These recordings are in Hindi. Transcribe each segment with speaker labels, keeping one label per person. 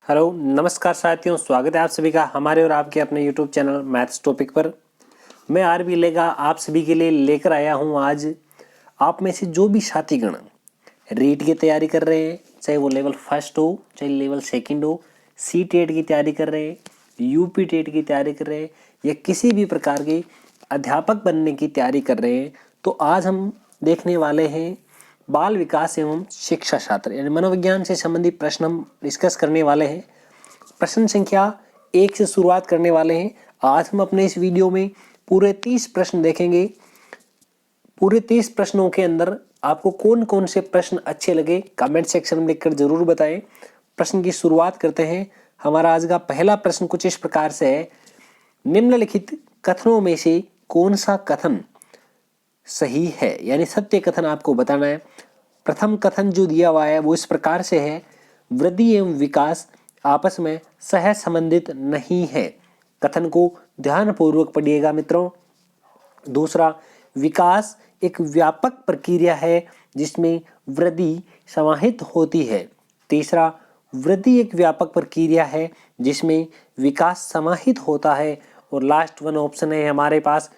Speaker 1: हेलो नमस्कार साथियों, स्वागत है आप सभी का हमारे और आपके अपने यूट्यूब चैनल मैथ्स टॉपिक पर। मैं आर.बी. लेगा आप सभी के लिए लेकर आया हूं आज। आप में से जो भी साथीगण रीट की तैयारी कर रहे हैं, चाहे वो लेवल फर्स्ट हो चाहे लेवल सेकंड हो, सी टेट की तैयारी कर रहे हैं, यूपी टेट की तैयारी कर रहे हैं या किसी भी प्रकार के अध्यापक बनने की तैयारी कर रहे हैं, तो आज हम देखने वाले हैं बाल विकास एवं शिक्षा शास्त्र यानी मनोविज्ञान से संबंधित प्रश्न हम डिस्कस करने वाले हैं। प्रश्न संख्या 1 से शुरुआत करने वाले हैं। आज हम अपने इस वीडियो में पूरे 30 प्रश्न देखेंगे। पूरे 30 प्रश्नों के अंदर आपको कौन कौन से प्रश्न अच्छे लगे कमेंट सेक्शन में लिखकर जरूर बताएं। प्रश्न की शुरुआत करते हैं। हमारा आज का पहला प्रश्न कुछ इस प्रकार से है, निम्नलिखित कथनों में से कौन सा कथन सही है, यानी सत्य कथन आपको बताना है। प्रथम कथन जो दिया हुआ है वो इस प्रकार से है, वृद्धि एवं विकास आपस में सह संबंधित नहीं है। कथन को ध्यानपूर्वक पढ़िएगा मित्रों। दूसरा, विकास एक व्यापक प्रक्रिया है जिसमें वृद्धि समाहित होती है। तीसरा, वृद्धि एक व्यापक प्रक्रिया है जिसमें विकास समाहित होता है। और लास्ट वन ऑप्शन है हमारे पास,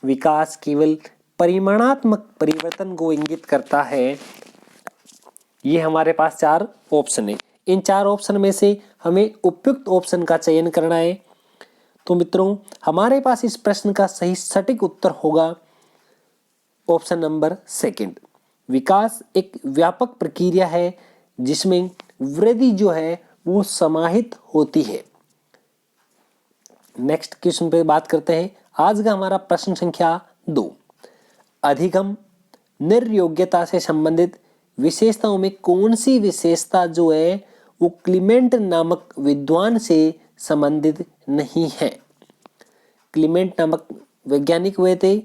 Speaker 1: विकास केवल परिमाणात्मक परिवर्तन को इंगित करता है। ये हमारे पास 4 ऑप्शन है। इन 4 ऑप्शन में से हमें उपयुक्त ऑप्शन का चयन करना है। तो मित्रों, हमारे पास इस प्रश्न का सही सटीक उत्तर होगा ऑप्शन नंबर सेकंड। विकास एक व्यापक प्रक्रिया है जिसमें वृद्धि जो है वो समाहित होती है। नेक्स्ट क्वेश्चन पे बात करते हैं। आज का हमारा प्रश्न संख्या 2, अधिगम निर्योग्यता से संबंधित विशेषताओं में कौन सी विशेषता जो है वो क्लीमेंट नामक विद्वान से संबंधित नहीं है। क्लीमेंट नामक वैज्ञानिक हुए थे,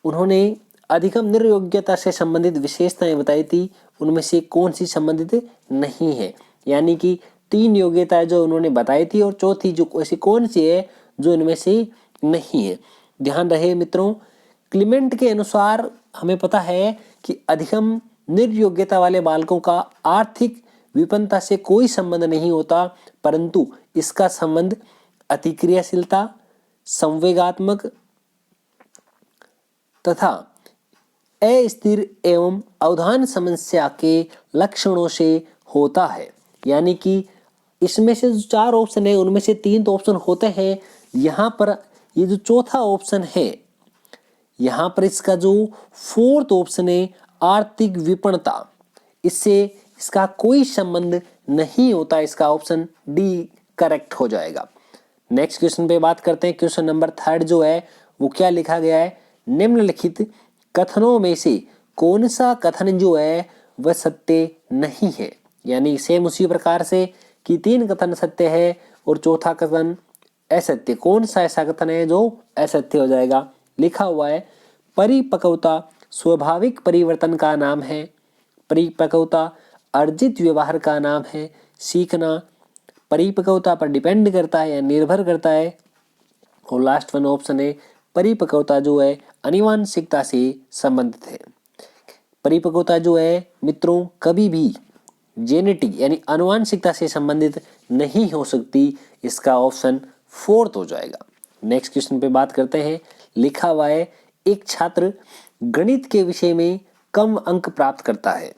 Speaker 1: उन्होंने अधिगम निर्योग्यता से संबंधित विशेषताएं बताई थी, उनमें से कौन सी संबंधित नहीं है। यानी कि 3 योग्यताएं जो उन्होंने बताई थी और चौथी जो ऐसी कौन सी है जो इनमें से नहीं है। ध्यान रहे मित्रों, क्लीमेंट के अनुसार हमें पता है कि अधिगम निर्योग्यता वाले बालकों का आर्थिक विपन्नता से कोई संबंध नहीं होता, परंतु इसका संबंध अतिक्रियाशीलता, संवेगात्मक तथा अस्थिर एवं अवधान समस्या के लक्षणों से होता है। यानी कि इसमें से जो 4 ऑप्शन है उनमें से 3 तो ऑप्शन होते हैं। यहाँ पर ये जो चौथा ऑप्शन है, यहाँ पर इसका जो 4th ऑप्शन है आर्थिक विपन्नता, इससे इसका कोई संबंध नहीं होता। इसका ऑप्शन डी करेक्ट हो जाएगा। नेक्स्ट क्वेश्चन पे बात करते हैं। क्वेश्चन नंबर 3 जो है वो क्या लिखा गया है, निम्नलिखित कथनों में से कौन सा कथन जो है वह सत्य नहीं है। यानी सेम उसी प्रकार से कि 3 कथन सत्य है और चौथा कथन असत्य। कौन सा ऐसा कथन है जो असत्य हो जाएगा। लिखा हुआ है, परिपक्वता स्वाभाविक परिवर्तन का नाम है, परिपक्वता अर्जित व्यवहार का नाम है, सीखना परिपक्वता पर डिपेंड करता है या निर्भर करता है। और लास्ट वन ऑप्शन है, परिपक्वता जो है आनुवंशिकता से संबंधित है। परिपक्वता जो है मित्रों कभी भी जेनेटिक यानी आनुवंशिकता से संबंधित नहीं हो सकती। इसका ऑप्शन 4th हो जाएगा। नेक्स्ट क्वेश्चन पे बात करते हैं। लिखा हुआ है, एक छात्र गणित के विषय में कम अंक प्राप्त करता है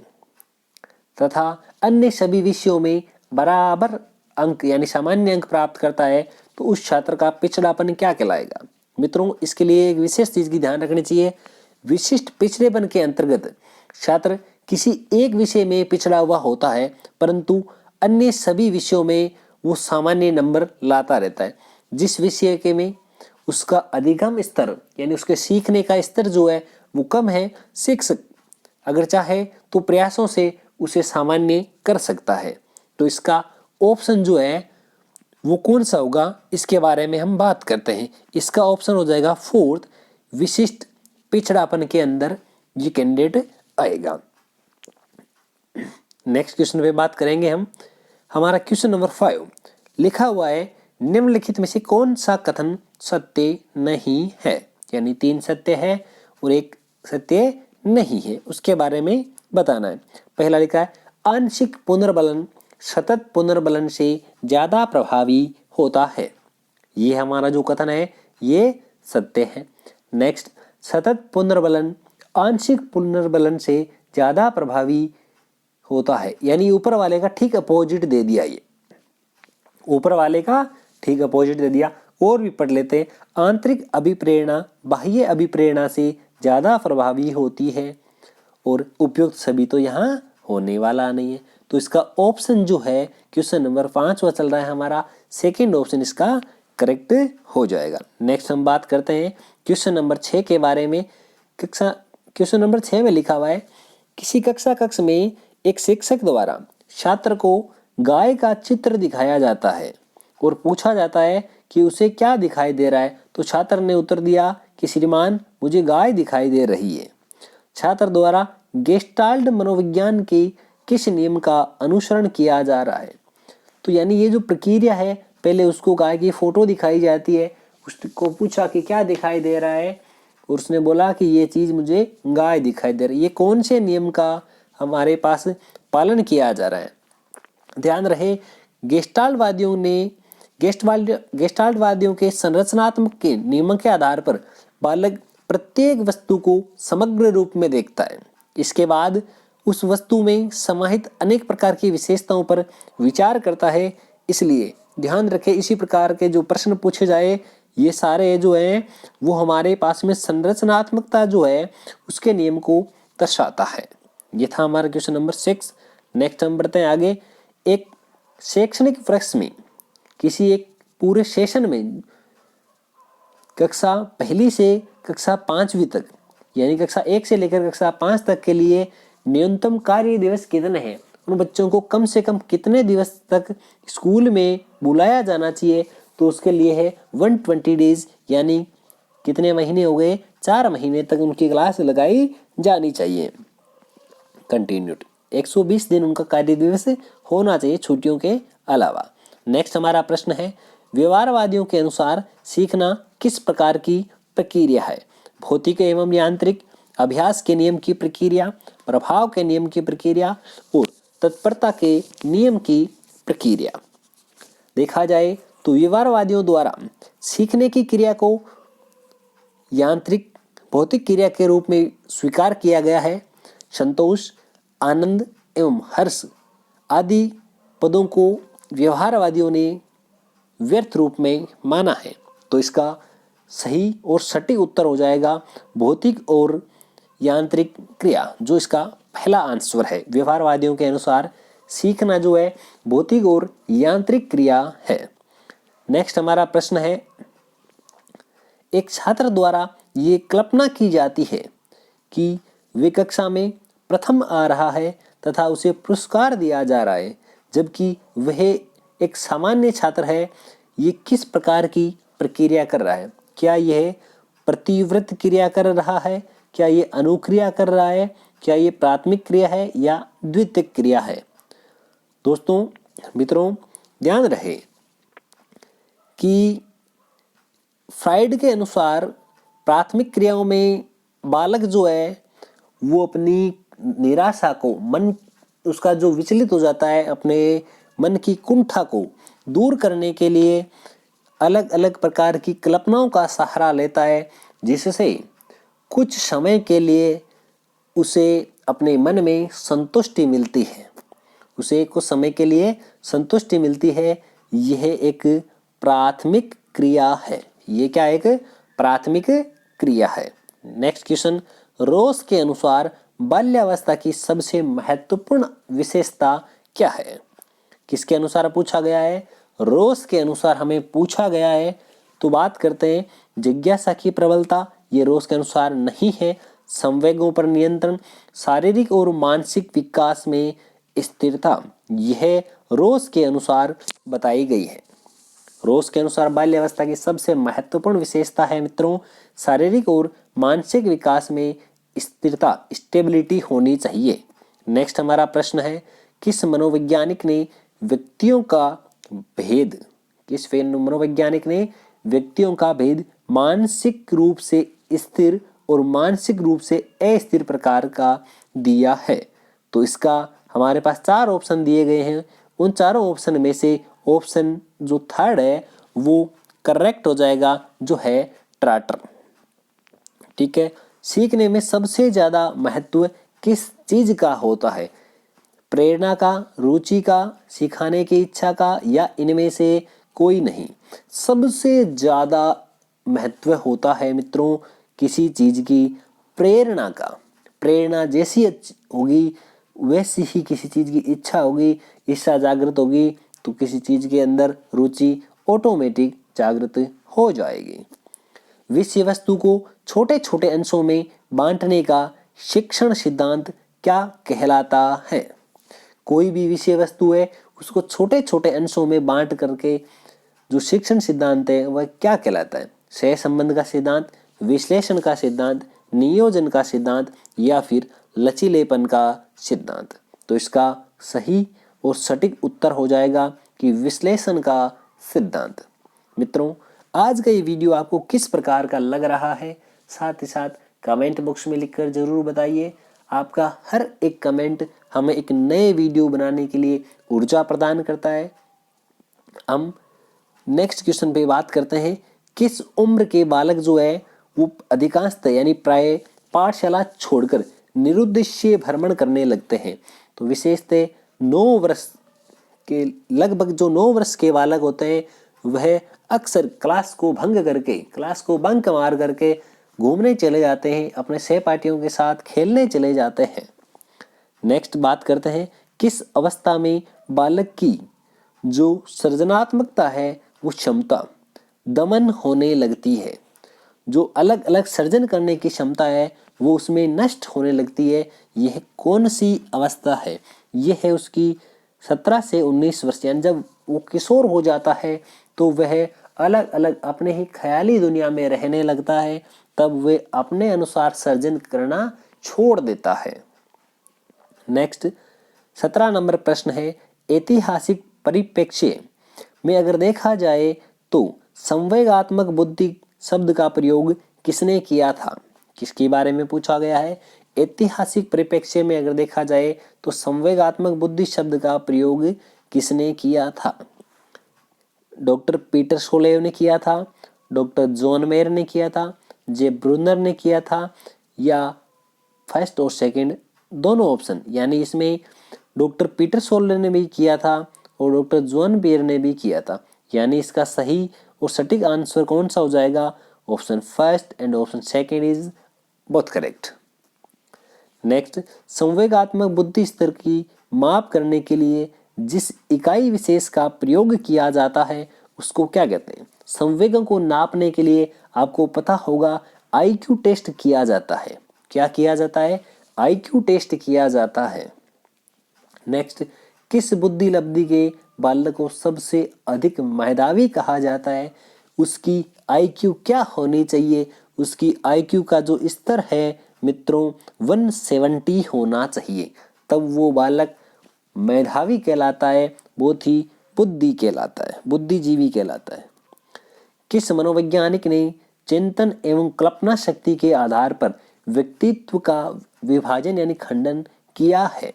Speaker 1: तथा अन्य सभी विषयों में बराबर अंक यानी सामान्य अंक प्राप्त करता है, तो उस छात्र का पिछड़ापन क्या कहलाएगा। मित्रों, इसके लिए एक विशेष चीज की ध्यान रखनी चाहिए। विशिष्ट पिछड़ेपन के अंतर्गत छात्र किसी एक विषय में पिछड़ा हुआ होता है, परंतु अन्य सभी विषयों में वो सामान्य नंबर लाता रहता है। जिस विषय के में उसका अधिगम स्तर यानी उसके सीखने का स्तर जो है वो कम है, शिक्षक अगर चाहे तो प्रयासों से उसे सामान्य कर सकता है। तो इसका ऑप्शन जो है वो कौन सा होगा, इसके बारे में हम बात करते हैं। इसका ऑप्शन हो जाएगा 4th, विशिष्ट पिछड़ापन के अंदर ये कैंडिडेट आएगा। नेक्स्ट क्वेश्चन पे बात करेंगे हम। हमारा क्वेश्चन नंबर 5 लिखा हुआ है, निम्नलिखित में से कौन सा कथन सत्य नहीं है। यानी 3 सत्य है और 1 सत्य नहीं है, उसके बारे में बताना है। पहला लिखा है, आंशिक पुनर्बलन सतत पुनर्बलन से ज्यादा प्रभावी होता है। ये हमारा जो कथन है ये सत्य है। नेक्स्ट, सतत पुनर्बलन आंशिक पुनर्बलन से ज्यादा प्रभावी होता है, यानी ऊपर वाले का ठीक अपोजिट दे दिया। ये ऊपर वाले का ठीक अपोजिट दे दिया। और भी पढ़ लेते हैं। आंतरिक अभिप्रेरणा बाह्य अभिप्रेरणा से ज्यादा प्रभावी होती है, और उपयुक्त सभी तो यहाँ होने वाला नहीं है। तो इसका ऑप्शन जो है क्वेश्चन नंबर 5 चल रहा है हमारा, सेकंड ऑप्शन इसका करेक्ट हो जाएगा। नेक्स्ट हम बात करते हैं क्वेश्चन नंबर 6 के बारे में। क्वेश्चन नंबर 6 में लिखा हुआ है, किसी कक्ष में एक शिक्षक द्वारा छात्र को गाय का चित्र दिखाया जाता है और पूछा जाता है कि उसे क्या दिखाई दे रहा है। तो छात्र ने उत्तर दिया कि श्रीमान, मुझे गाय दिखाई दे रही है। छात्र द्वारा गेस्टाल्ट मनोविज्ञान के किस नियम का अनुसरण किया जा रहा है। तो यानी ये जो प्रक्रिया है, पहले उसको गाय की फोटो दिखाई जाती है, उसको पूछा कि क्या दिखाई दे रहा है, और उसने बोला कि ये चीज मुझे गाय दिखाई दे रही है। ये कौन से नियम का हमारे पास पालन किया जा रहा है। ध्यान रहे, गेस्टाल्टवादियों के संरचनात्मक के नियमों के आधार पर बालक प्रत्येक वस्तु को समग्र रूप में देखता है। इसके बाद उस वस्तु में समाहित अनेक प्रकार की विशेषताओं पर विचार करता है। इसलिए ध्यान रखें, इसी प्रकार के जो प्रश्न पूछे जाए ये सारे जो है वो हमारे पास में संरचनात्मकता जो है उसके नियम को दर्शाता है। ये था हमारा क्वेश्चन नंबर 6। नेक्स्ट हम बढ़ते हैं आगे। एक शैक्षणिक वर्ष में किसी एक पूरे सेशन में कक्षा पहली से कक्षा 5वीं तक, यानी कक्षा 1 से लेकर कक्षा 5 तक के लिए न्यूनतम कार्य दिवस कितने हैं, उन बच्चों को कम से कम कितने दिवस तक स्कूल में बुलाया जाना चाहिए। तो उसके लिए है 120 डेज, यानी कितने महीने हो गए, 4 महीने तक उनकी क्लास लगाई जानी चाहिए कंटिन्यूड। 120 दिन उनका कार्य दिवस होना चाहिए छुट्टियों के अलावा। नेक्स्ट हमारा प्रश्न है, व्यवहारवादियों के अनुसार सीखना किस प्रकार की प्रक्रिया है। भौतिक एवं यांत्रिक, अभ्यास के नियम की प्रक्रिया, प्रभाव के नियम की प्रक्रिया और तत्परता के नियम की प्रक्रिया। देखा जाए तो व्यवहारवादियों द्वारा सीखने की क्रिया को यांत्रिक भौतिक क्रिया के रूप में स्वीकार किया गया है। संतोष, आनंद एवं हर्ष आदि पदों को व्यवहारवादियों ने व्यर्थ रूप में माना है। तो इसका सही और सटीक उत्तर हो जाएगा भौतिक और यांत्रिक क्रिया, जो इसका पहला आंसर है। व्यवहारवादियों के अनुसार सीखना जो है भौतिक और यांत्रिक क्रिया है। नेक्स्ट हमारा प्रश्न है, एक छात्र द्वारा ये कल्पना की जाती है कि वे कक्षा में प्रथम आ रहा है तथा उसे पुरस्कार दिया जा रहा है, जबकि वह एक सामान्य छात्र है। ये किस प्रकार की प्रक्रिया कर रहा है। क्या यह प्रतिवृत्त क्रिया कर रहा है, क्या ये अनुक्रिया कर रहा है, क्या ये प्राथमिक क्रिया है या द्वितीयक क्रिया है। दोस्तों मित्रों ध्यान रहे कि फ्राइड के अनुसार प्राथमिक क्रियाओं में बालक जो है वो अपनी निराशा को, मन उसका जो विचलित हो जाता है, अपने मन की कुंठा को दूर करने के लिए अलग अलग प्रकार की कल्पनाओं का सहारा लेता है, जिससे कुछ समय के लिए उसे अपने मन में संतुष्टि मिलती है। उसे कुछ समय के लिए संतुष्टि मिलती है। यह एक प्राथमिक क्रिया है। ये क्या एक प्राथमिक क्रिया है। नेक्स्ट क्वेश्चन, रोस के अनुसार बाल्यावस्था की सबसे महत्वपूर्ण विशेषता क्या है। किसके अनुसार पूछा गया है, रोस के अनुसार हमें पूछा गया है। तो बात करते हैं जिज्ञासा की प्रबलता, ये रोस के अनुसार नहीं है। संवेगों पर नियंत्रण, शारीरिक और मानसिक विकास में स्थिरता, यह रोस के अनुसार बताई गई है। रोस के अनुसार बाल्यावस्था की सबसे महत्वपूर्ण विशेषता है मित्रों शारीरिक और मानसिक विकास में स्थिरता, स्टेबिलिटी होनी चाहिए। नेक्स्ट हमारा प्रश्न है, किस मनोवैज्ञानिक ने व्यक्तियों का भेद मानसिक रूप से स्थिर और मानसिक रूप से अस्थिर प्रकार का दिया है। तो इसका हमारे पास 4 ऑप्शन दिए गए हैं। उन चारों ऑप्शन में से ऑप्शन जो थर्ड है वो करेक्ट हो जाएगा, जो है ट्राटर। ठीक है, सीखने में सबसे ज्यादा महत्व किस चीज का होता है? प्रेरणा का, रुचि का, सिखाने की इच्छा का, या इनमें से कोई नहीं? सबसे ज्यादा महत्व होता है मित्रों किसी चीज की प्रेरणा का। प्रेरणा जैसी होगी वैसी ही किसी चीज की इच्छा होगी, इच्छा जागृत होगी तो किसी चीज के अंदर रुचि ऑटोमेटिक जागृत हो जाएगी। विषय वस्तु को छोटे छोटे अंशों में बांटने का शिक्षण सिद्धांत क्या कहलाता है? कोई भी विषय वस्तु है उसको छोटे छोटे अंशों में बांट करके जो शिक्षण सिद्धांत है वह क्या कहलाता है? सह संबंध का सिद्धांत, विश्लेषण का सिद्धांत, नियोजन का सिद्धांत, या फिर लचीलेपन का सिद्धांत? तो इसका सही और सटीक उत्तर हो जाएगा कि विश्लेषण का सिद्धांत। मित्रों, आज का ये वीडियो आपको किस प्रकार का लग रहा है, साथ ही साथ कमेंट बॉक्स में लिखकर जरूर बताइए। आपका हर एक कमेंट हमें एक नए वीडियो बनाने के लिए ऊर्जा प्रदान करता है। हम नेक्स्ट क्वेश्चन पे बात करते हैं, किस उम्र के बालक जो है वो अधिकांशतः यानी प्राय पाठशाला छोड़कर निरुद्देश्य भ्रमण करने लगते हैं? तो विशेषतः 9 वर्ष के लगभग जो 9 वर्ष के बालक होते हैं वह अक्सर क्लास को बंक मार करके घूमने चले जाते हैं, अपने सहपाठियों के साथ खेलने चले जाते हैं। नेक्स्ट बात करते हैं, किस अवस्था में बालक की जो सृजनात्मकता है वो क्षमता दमन होने लगती है? जो अलग अलग सर्जन करने की क्षमता है वो उसमें नष्ट होने लगती है। यह कौन सी अवस्था है? यह है उसकी 17 से 19 वर्ष, यानी जब वो किशोर हो जाता है तो वह अलग अलग अपने ही ख्याली दुनिया में रहने लगता है, तब वे अपने अनुसार सर्जन करना छोड़ देता है। नेक्स्ट 17 नंबर प्रश्न है, ऐतिहासिक परिप्रेक्ष्य में अगर देखा जाए तो संवेगात्मक बुद्धि शब्द का प्रयोग किसने किया था? किसके बारे में पूछा गया है? ऐतिहासिक परिप्रेक्ष्य में अगर देखा जाए तो संवेगात्मक बुद्धि शब्द का प्रयोग किसने किया था? डॉक्टर पीटर सोलेव ने किया था, डॉक्टर जॉन मेयर ने किया था, जे ब्रूनर ने किया था, या फर्स्ट और सेकंड दोनों ऑप्शन? यानी इसमें डॉक्टर पीटर सोलेव ने भी किया था और डॉक्टर जॉन मेयर ने भी किया था, यानी इसका सही और सटीक आंसर कौन सा हो जाएगा? Option first and option second is both correct. Next, संवेगात्मक बुद्धि स्तर की माप करने के लिए जिस इकाई विशेष का प्रयोग किया जाता है उसको क्या कहते हैं? संवेगों को नापने के लिए आपको पता होगा आईक्यू टेस्ट किया जाता है। क्या किया जाता है? आईक्यू टेस्ट किया जाता है। नेक्स्ट, किस बुद्धि लब्धि के बालक को सबसे अधिक मेधावी कहा जाता है? उसकी आईक्यू क्या होनी चाहिए? उसकी आईक्यू का जो स्तर है मित्रों 170 होना चाहिए, तब वो बालक मेधावी कहलाता है, बहुत ही बुद्धिजीवी कहलाता है। किस मनोवैज्ञानिक ने चिंतन एवं कल्पना शक्ति के आधार पर व्यक्तित्व का विभाजन यानी खंडन किया है?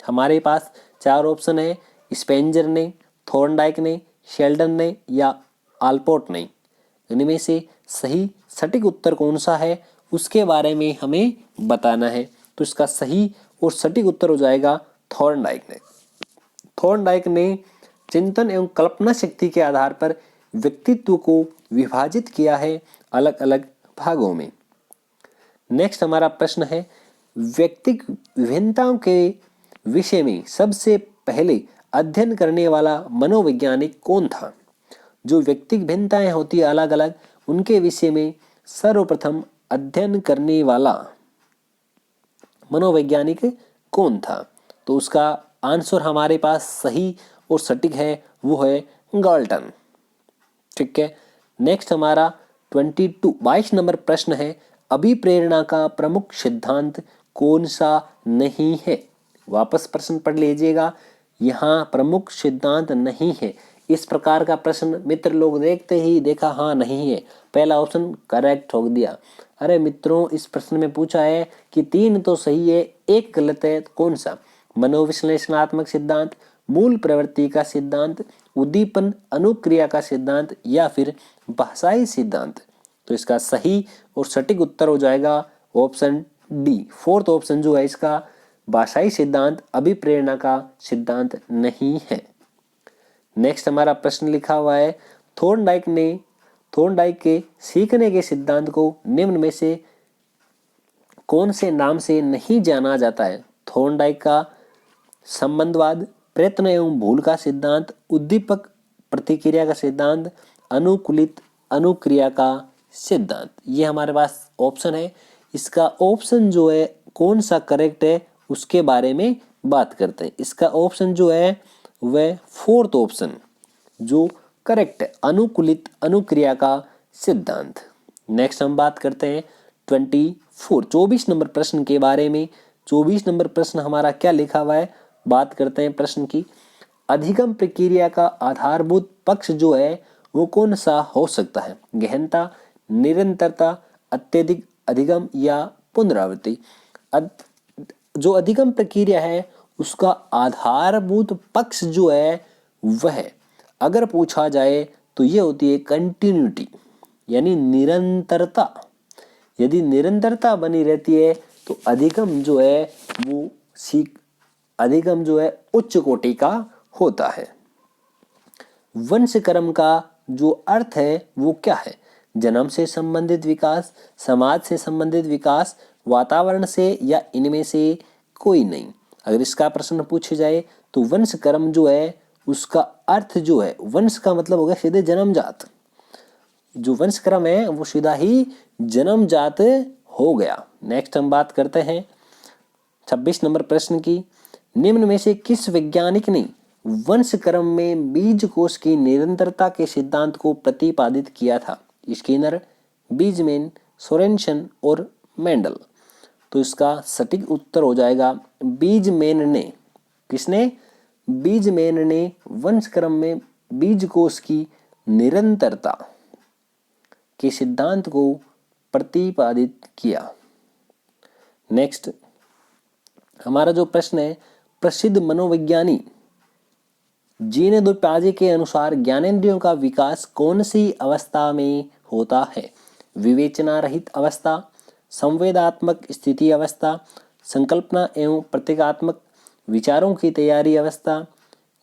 Speaker 1: हमारे पास 4 ऑप्शन है, स्पेंजर ने, थॉर्नडाइक ने, शेल्डन ने, या आलपोर्ट ने। इनमें से सही सटीक उत्तर कौन सा है उसके बारे में हमें बताना है। तो इसका सही और सटीक उत्तर हो जाएगा थॉर्नडाइक ने। थॉर्नडाइक ने चिंतन एवं कल्पना शक्ति के आधार पर व्यक्तित्व को विभाजित किया है अलग अलग भागों में। नेक्स्ट हमारा प्रश्न है, व्यक्तिक विभिन्नताओं के विषय में सबसे पहले अध्ययन करने वाला मनोवैज्ञानिक कौन था? जो व्यक्तिक भिन्नताएं होती है अलग अलग, उनके विषय में सर्वप्रथम अध्ययन करने वाला मनोवैज्ञानिक कौन था? तो उसका आंसर हमारे पास सही और सटीक है, वो है गाल्टन। ठीक है। नेक्स्ट हमारा 22 नंबर प्रश्न है, अभिप्रेरणा का प्रमुख सिद्धांत कौन सा नहीं है? वापस प्रश्न पढ़ लीजिएगा, यहाँ प्रमुख सिद्धांत नहीं है। इस प्रकार का प्रश्न मित्र लोग देखते ही देखा हाँ नहीं है, पहला ऑप्शन करेक्ट ठोक दिया। अरे मित्रों, इस प्रश्न में पूछा है कि 3 तो सही है, 1 गलत है, कौन सा? मनोविश्लेषणात्मक सिद्धांत, मूल प्रवृत्ति का सिद्धांत, उद्दीपन अनुक्रिया का सिद्धांत या फिर भाषाई सिद्धांत। तो इसका सही और सटीक उत्तर हो जाएगा ऑप्शन डी, फोर्थ ऑप्शन जो है इसका भाषाई सिद्धांत अभिप्रेरणा का सिद्धांत नहीं है। नेक्स्ट हमारा प्रश्न लिखा हुआ है, थॉर्नडाइक के सीखने के सिद्धांत को निम्न में से कौन से नाम से नहीं जाना जाता है? थॉर्नडाइक का संबंधवाद, प्रयत्न एवं भूल का सिद्धांत, उद्दीपक प्रतिक्रिया का सिद्धांत, अनुकूलित अनुक्रिया का सिद्धांत। ये हमारे पास ऑप्शन है। इसका ऑप्शन जो है कौन सा करेक्ट है उसके बारे में बात करते हैं। इसका ऑप्शन जो है वह फोर्थ ऑप्शन जो करेक्ट है, अनुकूलित अनुक्रिया का सिद्धांत। नेक्स्ट हम बात करते हैं 24 नंबर प्रश्न के बारे में। 24 नंबर प्रश्न हमारा क्या लिखा हुआ है, बात करते हैं प्रश्न की। अधिगम प्रक्रिया का आधारभूत पक्ष जो है वो कौन सा हो सकता है? गहनता, निरंतरता, अत्यधिक अधिगम या पुनरावृत्ति। जो अधिगम प्रक्रिया है उसका आधारभूत पक्ष जो है वह अगर पूछा जाए तो ये होती है कंटिन्यूटी, यानी निरंतरता। यदि निरंतरता बनी रहती है तो अधिगम जो है वो अधिगम जो है उच्च कोटि का होता है। वंशक्रम का जो अर्थ है वो क्या है? जन्म से संबंधित विकास, समाज से संबंधित विकास, वातावरण से या इनमें से कोई नहीं। अगर इसका प्रश्न पूछा जाए तो वंशक्रम जो है उसका अर्थ जो है, वंश का मतलब हो गया सीधे जन्मजात। जो वंशक्रम है वो सीधा ही जन्मजात हो गया। नेक्स्ट हम बात करते हैं 26 नंबर प्रश्न की। निम्न में से किस वैज्ञानिक ने वंशक्रम में बीज कोश की निरंतरता के सिद्धांत को प्रतिपादित किया था? स्किनर, बीजमैन, सोरेनसन और मेंडल। तो इसका सटीक उत्तर हो जाएगा बीजमैन ने। किसने? बीजमैन ने वंशक्रम में बीजकोश की निरंतरता के सिद्धांत को प्रतिपादित किया। नेक्स्ट हमारा जो प्रश्न है, प्रसिद्ध मनोविज्ञानी जीन दो प्याजे के अनुसार ज्ञानेंद्रियों का विकास कौन सी अवस्था में होता है? विवेचना रहित अवस्था, संवेदात्मक स्थिति अवस्था, संकल्पना एवं प्रतीकात्मक विचारों की तैयारी अवस्था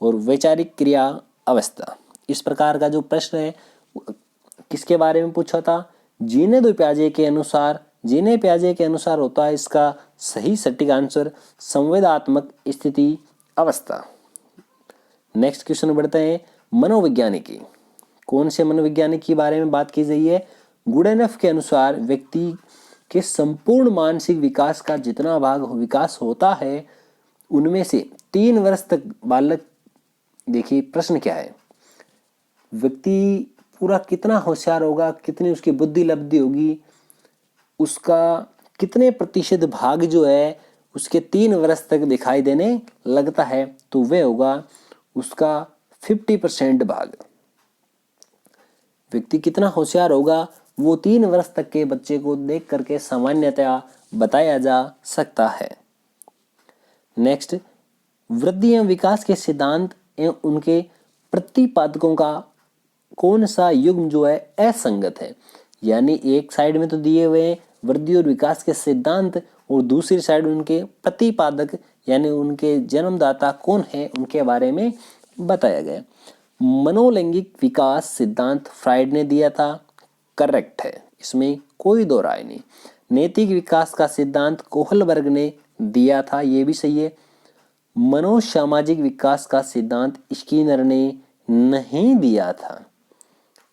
Speaker 1: और वैचारिक क्रिया अवस्था। इस प्रकार का जो प्रश्न है किसके बारे में पूछा था? जीने दो प्याजे के अनुसार, जीने प्याजे के अनुसार होता है इसका सही सटीक आंसर संवेदात्मक स्थिति अवस्था। नेक्स्ट क्वेश्चन बढ़ते हैं, मनोवैज्ञानिकी। कौन से मनोवैज्ञानिक के बारे में बात की गई है? गुडेनफ के अनुसार व्यक्ति के संपूर्ण मानसिक विकास का जितना भाग विकास होता है उनमें से 3 वर्ष तक बालक, देखिए प्रश्न क्या है, व्यक्ति पूरा कितना होशियार होगा, कितनी उसकी बुद्धि लब्धि होगी, उसका कितने प्रतिशत भाग जो है उसके 3 वर्ष तक दिखाई देने लगता है? तो वह होगा उसका 50% भाग। व्यक्ति कितना होशियार होगा वो 3 वर्ष तक के बच्चे को देख करके सामान्यतया बताया जा सकता है। नेक्स्ट, वृद्धि एवं विकास के सिद्धांत एवं उनके प्रतिपादकों का कौन सा युग्म जो है असंगत है? यानी एक साइड में तो दिए हुए वृद्धि और विकास के सिद्धांत और दूसरी साइड उनके प्रतिपादक यानी उनके जन्मदाता कौन है उनके बारे में बताया गया। मनोलैंगिक विकास सिद्धांत फ्राइड ने दिया था, करेक्ट है, इसमें कोई दो राय नहीं। नैतिक विकास का सिद्धांत कोहलबर्ग ने दिया था, ये भी सही है। मनोसामाजिक विकास का सिद्धांत स्किनर ने नहीं दिया था,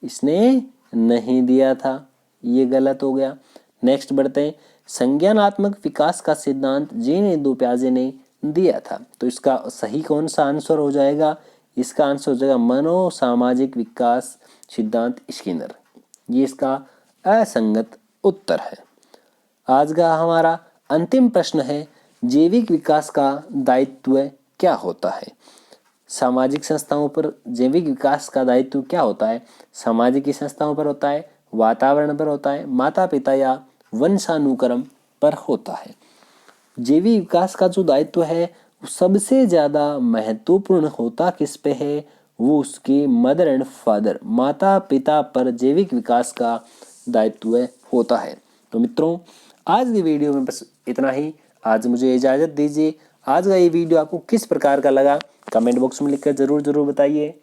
Speaker 1: इसने नहीं दिया था, ये गलत हो गया। नेक्स्ट बढ़ते हैं, संज्ञानात्मक विकास का सिद्धांत जीने दो प्याजे ने दिया था। तो इसका सही कौन सा आंसर हो जाएगा? इसका आंसर हो जाएगा मनोसामाजिक विकास सिद्धांत स्किनर। ये इसका असंगत उत्तर है। आज का हमारा अंतिम प्रश्न है, जैविक विकास का दायित्व क्या होता है? सामाजिक संस्थाओं पर जैविक विकास का दायित्व क्या होता है? सामाजिक संस्थाओं पर होता है, वातावरण पर होता है, माता पिता या वंशानुक्रम पर होता है। जैविक विकास का जो दायित्व है सबसे ज़्यादा महत्वपूर्ण होता किस पे है, वो उसके मदर एंड फादर, माता पिता पर जैविक विकास का दायित्व होता है। तो मित्रों, आज की वीडियो में बस इतना ही। आज मुझे इजाज़त दीजिए। आज का ये वीडियो आपको किस प्रकार का लगा कमेंट बॉक्स में लिखकर ज़रूर बताइए।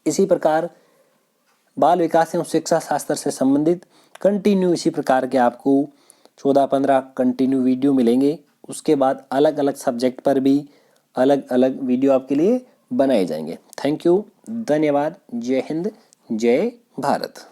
Speaker 1: इसी प्रकार बाल विकास एवं शिक्षा शास्त्र से संबंधित कंटिन्यू इसी प्रकार के आपको 14-15 कंटिन्यू वीडियो मिलेंगे। उसके बाद अलग अलग सब्जेक्ट पर भी अलग अलग वीडियो आपके लिए बनाए जाएंगे। थैंक यू, धन्यवाद, जय हिंद, जय भारत।